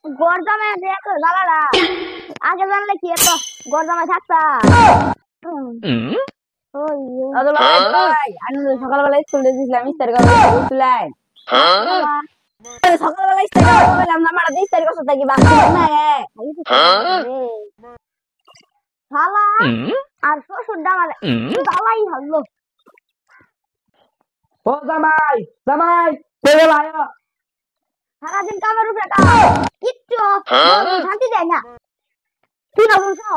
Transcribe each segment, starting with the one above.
গরদামে দেখো জ্বালালা আগে জানলে কি এত গরদামে থাকতা। ওই ভাই আমি সকালবেলা স্কুলে গেছিলাম ইস্তারি করে স্কুলে সকালবেলা ইস্তারি করে বললাম না আমার ইস্তারি করতে থাকি বাস না শালা আর শ্বশুর ডামালে জ্বালাই হলো। ও জামাই জামাই কই আয় সারাদিন কামের উপরে কাজ কিচ্ছু শান্তি দেয় না। তুই না বলছো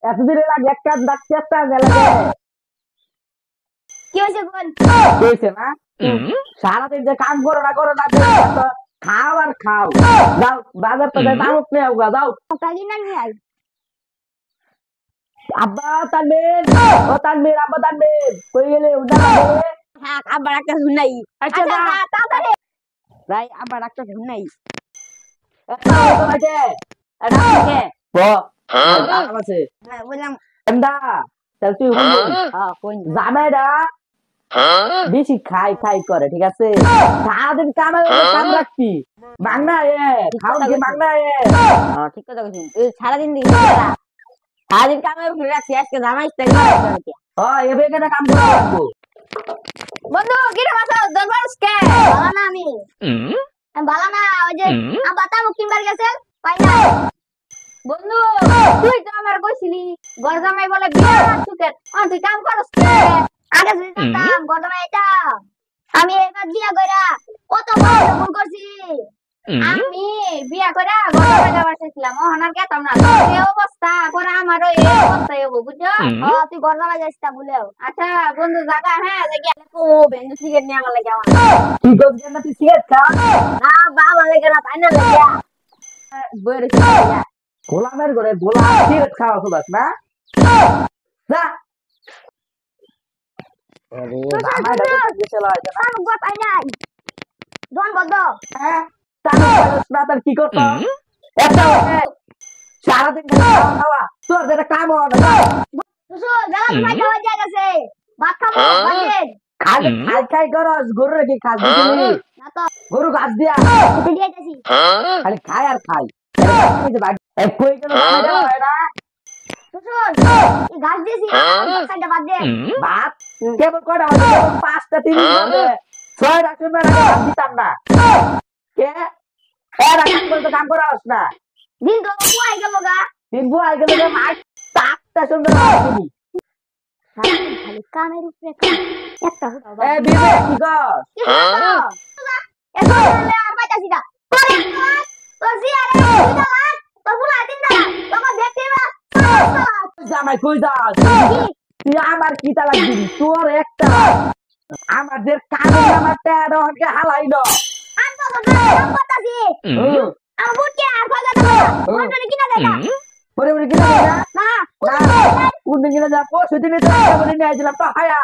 এতদিন লাগে এক কাজ ডাকতে লাগে কি হয়েছে বল। কইছে না সারাদিন যে কাম করো না খাও আর খাও যাও বাজার তো যাই দাম নিয়ে আউগা যাও কালি না নিয়ে আই আব্বা তানবীর ও তানবীর আব্বা তানবীর কই গেলে উদা হ্যাঁ আবার একটা শুনাই আচ্ছা আচ্ছা না তাড়াতাড়ি ভাই আবার একটা শুনাই একটা তো আছে এটা থেকে ও আছে হ্যাঁ বললাম এন্ডা চল তুই হুন হ্যাঁ কোন জামাইরা বেশি খাই করে ঠিক আছে সারাদিন কাম রাখছি মাংনা খাও যে মাংনা হ্যাঁ ঠিক কথা কইছিস এই সারাদিন দিন সারাদিন কামের উপরে রাখছি আজকে জামাই ইস্তারি করে এবে কেন কাম করা লাগবো বন্ধু কিরে মাথা দরবার কে ভালো না আমি ভালো না ওই যে আবাতা মুকিমবার গেছে পাই না। বন্ধু তুই তো আমার কইছিলি গরজামাই বলে বিয়া রাখছুকে তুই কাম করস কে আগে যদি জানতাম গরজামাই এটা আমি এবার বিয়া কইরা কত বড় ভুল করছি। আমি বিয়া কইরা গরজামাই যাবার চাইছিলাম ও হানার কেতাম না এই অবস্থা করে আমারও এই অবস্থায় হবো বুঝছো। তুই গরজামাই যাইস না ভুলেও। আচ্ছা বন্ধু জায়গা হ্যাঁ লাগি ও বেন্দু সিগারেট নিয়ে আমার লাগে আমার কি করছিস না তুই সিগারেট খা না বাবা লাগে না তাই না লাগে বইয়ের গোলামের ঘরে গোলাম সিগারেট খাওয়া তো বাস না যা আমার দাদা গেছে লয় না আমি গতাই নাই দন বদ্ধ হ্যাঁ তার কি করতো একটা সারাদিন খাওয়া তোর যেটা কাম হয় না সুসু জায়গা তোমার যাওয়া যায় গেছে ভাত খাবো বাজেন খাই করস গরু রেখে খাস বুঝলি না তো গরু ঘাস দিয়া দিয়ে যাইতাছি খালি খাই আর খাই কই কেন হয় না সুসু এই গাছ দিয়েছি সাইডে বাদ দে ভাত কেবল কয়টা হবে কেবল 5টা 3 হবে 6টা শুনবে না ভাত দিতাম না কে এরা কাম করাস না দিন তো কুয়াই গেল গা দিন বুয়াই গেল যে মাছ 7টা শুনবে না দিবি খালি কামের উপরে কাম একটা হুদাও এ বিবে কি কর কি করো এত বলে আর পাইতাছি না করে তো জিয়ারে দুইটা লাখ তো ফুলা তিনটা তোমার দেখতে না জামাই কই যাস তুই আমার কিটা লাগবি তোর একটা আমাদের কাজে আমার তেরো হাতে হালাইলো আমি তো কাম করতাছি আমার বুটকে আর ফাগা দাও মনে কিনা দেখা পরে পরে কিনা না কোন দিন কিনা যা পরশু দিনে তো বলে নিয়ে আসলাম তো হায়া